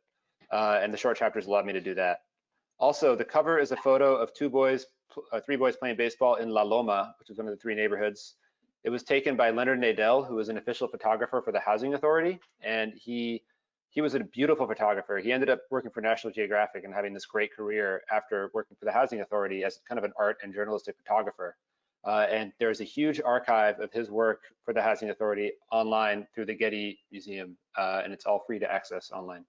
And the short chapters allowed me to do that. Also, the cover is a photo of 2 boys three boys playing baseball in La Loma, which is one of the three neighborhoods. It was taken by Leonard Nadel, who was an official photographer for the Housing Authority, and he was a beautiful photographer. He ended up working for National Geographic and having this great career after working for the Housing Authority as kind of an art and journalistic photographer. And there's a huge archive of his work for the Housing Authority online through the Getty Museum, and it's all free to access online.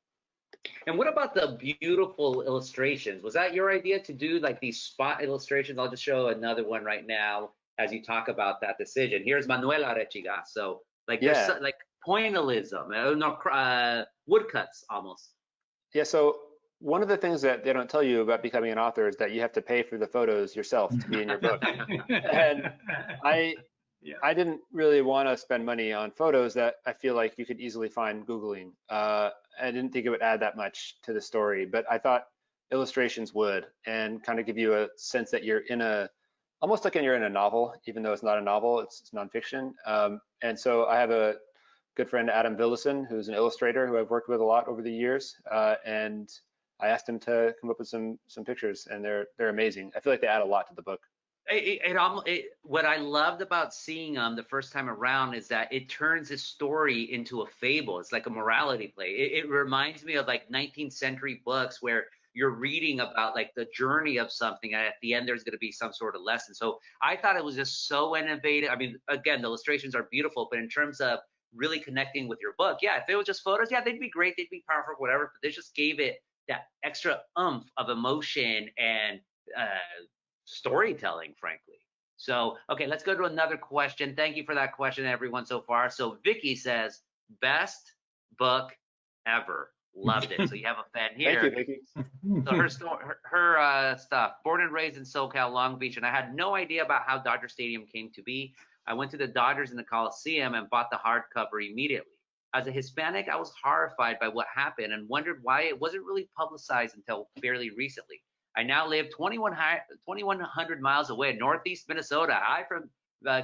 And what about the beautiful illustrations? Was that your idea to do like these spot illustrations? I'll just show another one right now as you talk about that decision. Here's Manuel Arechiga. So like there's like pointillism, woodcuts almost. Yeah, so one of the things that they don't tell you about becoming an author is that you have to pay for the photos yourself to be in your book. And I didn't really want to spend money on photos that I feel like you could easily find Googling. I didn't think it would add that much to the story, but I thought illustrations would, and kind of give you a sense that you're in almost like you're in a novel, even though it's not a novel, it's nonfiction. And so I have a good friend, Adam Villison, who's an illustrator who I've worked with a lot over the years, and I asked him to come up with some pictures, and they're amazing. I feel like they add a lot to the book. What I loved about seeing them the first time around is that it turns a story into a fable. It's like a morality play. It reminds me of like 19th century books where you're reading about like the journey of something, and at the end there's going to be some sort of lesson. So I thought it was just so innovative. I mean, again, the illustrations are beautiful, but in terms of really connecting with your book, yeah, if it was just photos, yeah, they'd be great, they'd be powerful, whatever, but they just gave it that extra oomph of emotion and storytelling, frankly. So, okay, let's go to another question. Thank you for that question, everyone, so far. So Vicky says, best book ever. Loved it. So you have a fan here. Thank you, Vicky. So her stuff, born and raised in SoCal, Long Beach, and I had no idea about how Dodger Stadium came to be. I went to the Dodgers in the Coliseum and bought the hardcover immediately. As a Hispanic, I was horrified by what happened and wondered why it wasn't really publicized until fairly recently. I now live 2,100 miles away in Northeast Minnesota. I'm from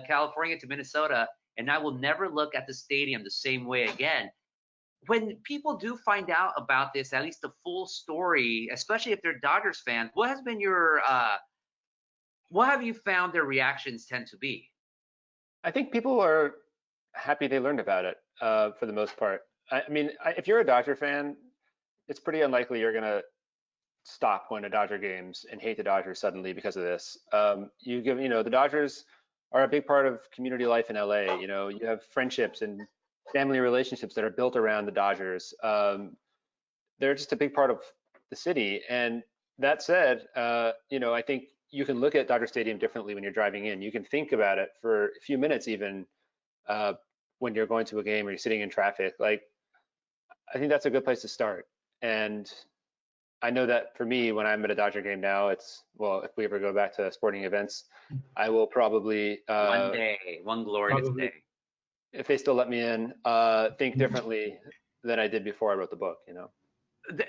California to Minnesota, and I will never look at the stadium the same way again. When people do find out about this, at least the full story, especially if they're Dodgers fans, what has been your, what have you found their reactions tend to be? I think people are happy they learned about it for the most part. I mean, if you're a Dodger fan, it's pretty unlikely you're going to stop going to Dodger games and hate the Dodgers suddenly because of this. The Dodgers are a big part of community life in LA. You know, you have friendships and family relationships that are built around the Dodgers. They're just a big part of the city. And that said, I think you can look at Dodger Stadium differently when you're driving in. You can think about it for a few minutes even when you're going to a game or you're sitting in traffic. Like, I think that's a good place to start. And I know that for me, when I'm at a Dodger game now, if we ever go back to sporting events, I will probably one glorious day, if they still let me in, think differently than I did before I wrote the book. You know,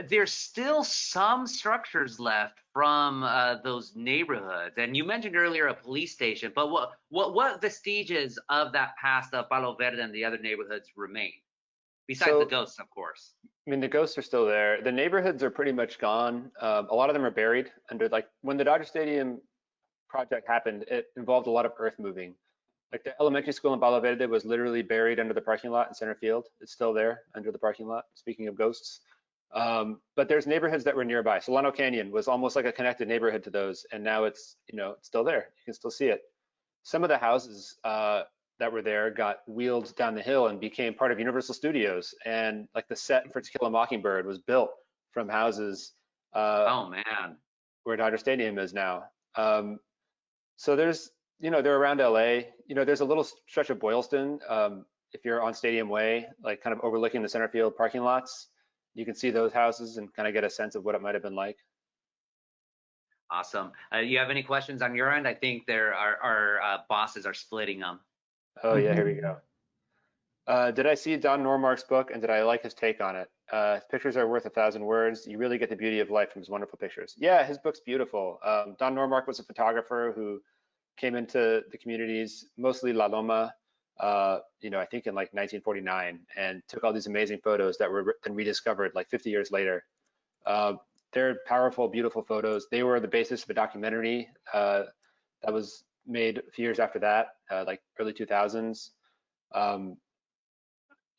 there's still some structures left from those neighborhoods, and you mentioned earlier a police station. But what vestiges of that past of Palo Verde and the other neighborhoods remain? Besides the ghosts, of course. I mean, the ghosts are still there. The neighborhoods are pretty much gone. A lot of them are buried under, like, when the Dodger Stadium project happened, it involved a lot of earth moving. Like, the elementary school in Palo Verde was literally buried under the parking lot in center field. It's still there under the parking lot, speaking of ghosts. But there's neighborhoods that were nearby. Solano Canyon was almost like a connected neighborhood to those, and now it's still there. You can still see it. Some of the houses that were there got wheeled down the hill and became part of Universal Studios, and like the set for To Kill a Mockingbird was built from houses where Dodger Stadium is now. So there's they're around LA. There's a little stretch of Boylston if you're on Stadium Way, like kind of overlooking the center field parking lots. You can see those houses and kind of get a sense of what it might have been like. Awesome. You have any questions on your end? I think our bosses are splitting them. Oh yeah, here we go. Did I see Don Normark's book, and did I like his take on it? His pictures are worth 1,000 words. You really get the beauty of life from his wonderful pictures. Yeah, his book's beautiful. Don Normark was a photographer who came into the communities, mostly La Loma, I think in like 1949, and took all these amazing photos that were then rediscovered like 50 years later. they're powerful, beautiful photos. They were the basis of a documentary that was made a few years after that, like early 2000s.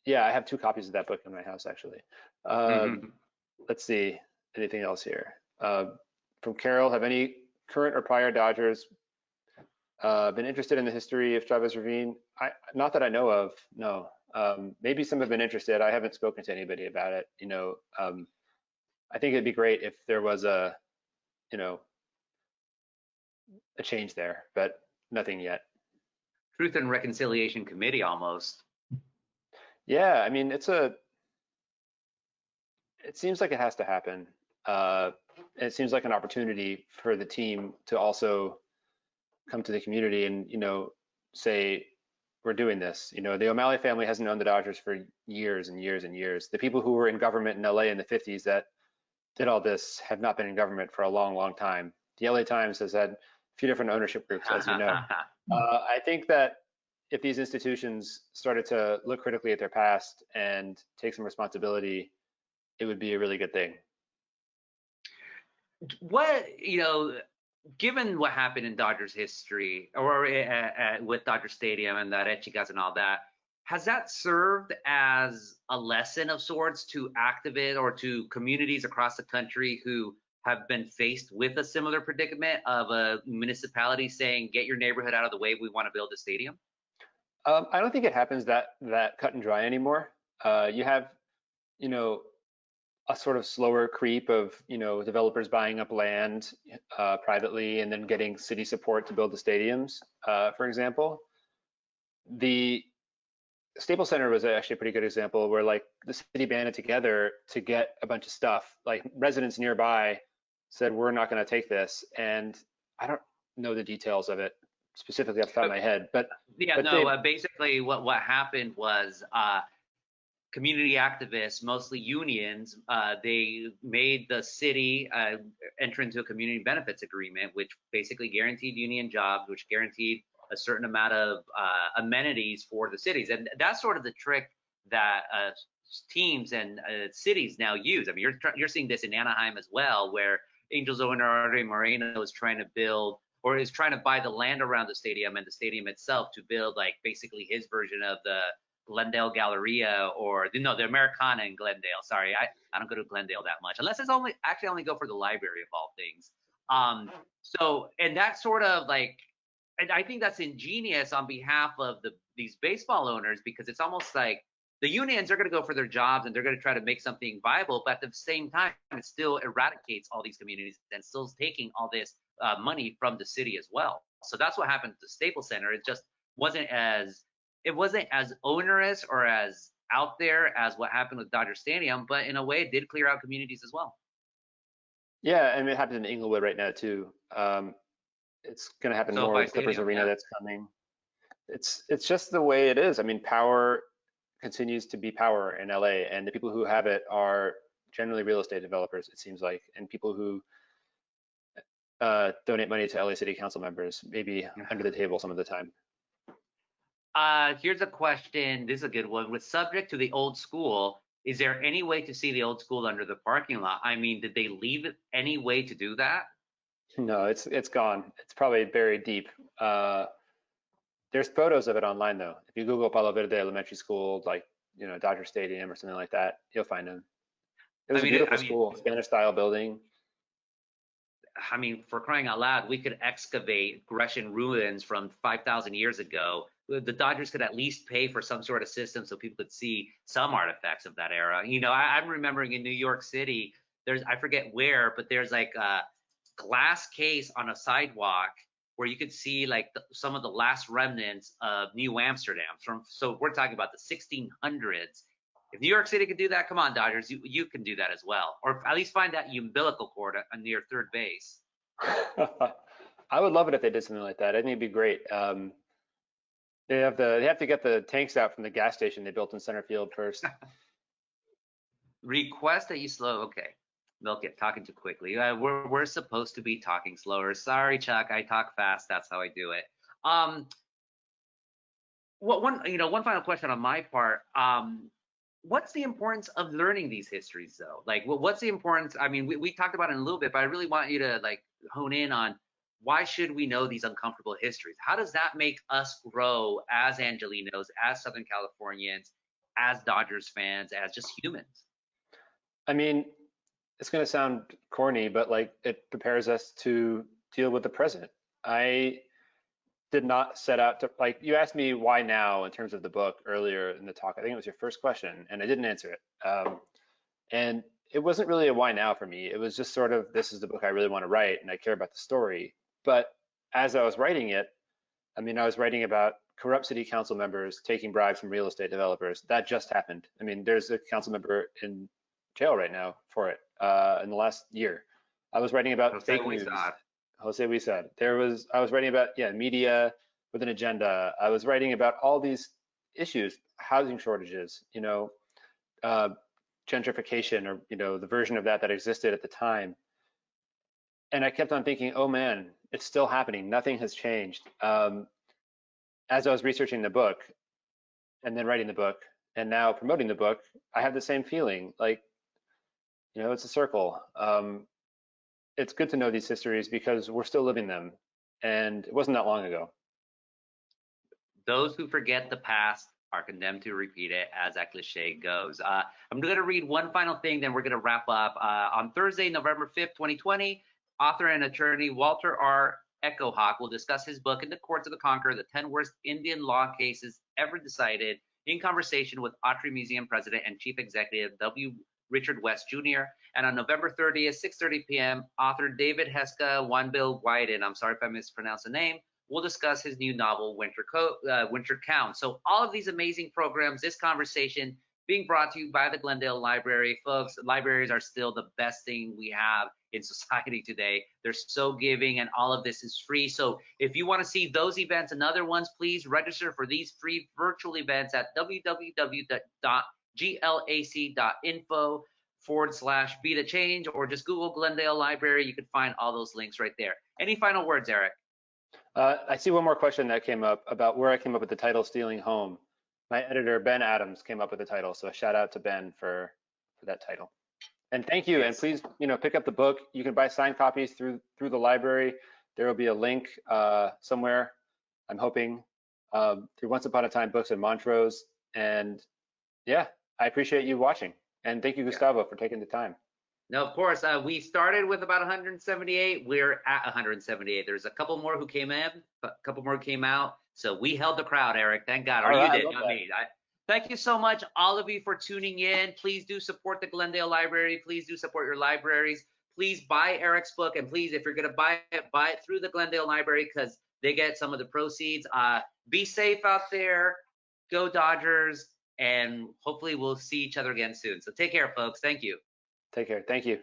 Yeah, I have 2 copies of that book in my house, actually. Let's see, anything else here? From Carol, have any current or prior Dodgers been interested in the history of Chavez Ravine? Not that I know of, no. Maybe some have been interested. I haven't spoken to anybody about it. You know, I think it'd be great if there was a, you know, a change there, but nothing yet. Truth and Reconciliation Committee almost. Yeah, I mean, it seems like it has to happen. It seems like an opportunity for the team to also come to the community and, you know, say, we're doing this. You know, the O'Malley family hasn't owned the Dodgers for years and years and years. The people who were in government in LA in the 50s that did all this have not been in government for a long, long time. The LA Times has had a few different ownership groups, as you know. I think that if these institutions started to look critically at their past and take some responsibility, it would be a really good thing. What, you know, given what happened in Dodgers history, or with Dodger Stadium and the Rechicas and all that, has that served as a lesson of sorts to activists or to communities across the country who have been faced with a similar predicament of a municipality saying, get your neighborhood out of the way, we want to build a stadium? I don't think it happens that cut and dry anymore. You have, you know, a sort of slower creep of, you know, developers buying up land privately and then getting city support to build the stadiums, for example. The Staples Center was actually a pretty good example where, like, the city banded together to get a bunch of stuff. Like, residents nearby said, we're not going to take this. And I don't know the details of it specifically off the top of my head, but yeah, basically what happened was community activists, mostly unions, they made the city enter into a community benefits agreement, which basically guaranteed union jobs, which guaranteed a certain amount of amenities for the cities. And that's sort of the trick that teams and cities now use. I mean, you're seeing this in Anaheim as well, where Angels owner Ari Moreno is trying to build, or is trying to buy the land around the stadium and the stadium itself to build, like, basically his version of the Glendale Galleria, or no, the Americana in Glendale. Sorry, I don't go to Glendale that much, unless it's only go for the library of all things. So, and that sort of, like, and I think that's ingenious on behalf of these baseball owners, because it's almost like the unions are going to go for their jobs and they're going to try to make something viable, but at the same time, it still eradicates all these communities and still taking all this money from the city as well. So that's what happened to the Staples Center. It just wasn't as onerous or as out there as what happened with Dodger Stadium, but in a way it did clear out communities as well. Yeah, and it happens in Inglewood right now too. It's going to happen more with Clippers Arena that's coming. It's just the way it is. I mean, power continues to be power in LA, and the people who have it are generally real estate developers, it seems like, and people who donate money to LA City Council members, maybe under the table some of the time. Here's a question. This is a good one. With subject to the old school, is there any way to see the old school under the parking lot? I mean, did they leave it any way to do that? No, it's gone. It's probably buried deep. There's photos of it online though. If you Google Palo Verde Elementary School, like, you know, Dodger Stadium or something like that, you'll find them. It was a beautiful school, Spanish style building. I mean, for crying out loud, we could excavate Grecian ruins from 5,000 years ago. The Dodgers could at least pay for some sort of system so people could see some artifacts of that era. You know, I'm remembering in New York City, I forget where, but there's like a glass case on a sidewalk where you could see like some of the last remnants of New Amsterdam. So we're talking about the 1600s. If New York City could do that, come on, Dodgers, you can do that as well. Or at least find that umbilical cord near third base. I would love it if they did something like that. I think it'd be great. They have to get the tanks out from the gas station they built in center field first. Request that you slow. Okay, milk it. Talking too quickly. We're supposed to be talking slower. Sorry, Chuck. I talk fast. That's how I do it. One final question on my part. what's the importance of learning these histories though? Like, what's the importance? I mean, we talked about it in a little bit, but I really want you to like hone in on why should we know these uncomfortable histories? How does that make us grow as Angelinos, as Southern Californians, as Dodgers fans, as just humans? I mean, it's going to sound corny, but like it prepares us to deal with the present. I did not set out to, like, you asked me why now in terms of the book earlier in the talk. I think it was your first question, and I didn't answer it. And it wasn't really a why now for me. It was just sort of, this is the book I really want to write, and I care about the story. But as I was writing it, I mean, I was writing about corrupt city council members taking bribes from real estate developers. That just happened. I mean, there's a council member in jail right now for it in the last year. I was writing about fake news. Jose Huizar. I was writing about, media with an agenda. I was writing about all these issues, housing shortages, gentrification, or, the version of that existed at the time. And I kept on thinking, oh man, it's still happening. Nothing has changed. As I was researching the book and then writing the book and now promoting the book, I have the same feeling. Like, it's a circle. It's good to know these histories because we're still living them, and it wasn't that long ago. Those who forget the past are condemned to repeat it, as that cliche goes. I'm going to read one final thing, then we're going to wrap up. On Thursday, November 5th, 2020, author and attorney Walter R. Echohawk will discuss his book, In the Courts of the Conqueror, the 10 Worst Indian Law Cases Ever Decided, in conversation with Autry Museum President and Chief Executive W. Richard West Jr. And on November 30th, 6:30 p.m., author David Heska Wanbill Wyden, I'm sorry if I mispronounced the name, will discuss his new novel, Winter Count. So all of these amazing programs, this conversation being brought to you by the Glendale Library. Folks, libraries are still the best thing we have in society today. They're so giving, and all of this is free. So if you want to see those events and other ones, please register for these free virtual events at www.glac.info/be the change, or just Google Glendale Library. You can find all those links right there. Any final words, Eric? I see one more question that came up about where I came up with the title Stealing Home. My editor, Ben Adams, came up with the title, so a shout out to Ben for that title. And thank you, yes. And please, pick up the book. You can buy signed copies through the library. There will be a link somewhere, I'm hoping, through Once Upon a Time Books in Montrose. And yeah, I appreciate you watching. And thank you, Gustavo, for taking the time. No, of course. We started with about 178. We're at 178. There's a couple more who came in, a couple more came out. So we held the crowd, Eric. Thank God. Or you did, not me. Thank you so much, all of you, for tuning in. Please do support the Glendale Library. Please do support your libraries. Please buy Eric's book. And please, if you're going to buy it through the Glendale Library, because they get some of the proceeds. Be safe out there. Go Dodgers. And hopefully we'll see each other again soon. So take care, folks. Thank you. Take care. Thank you.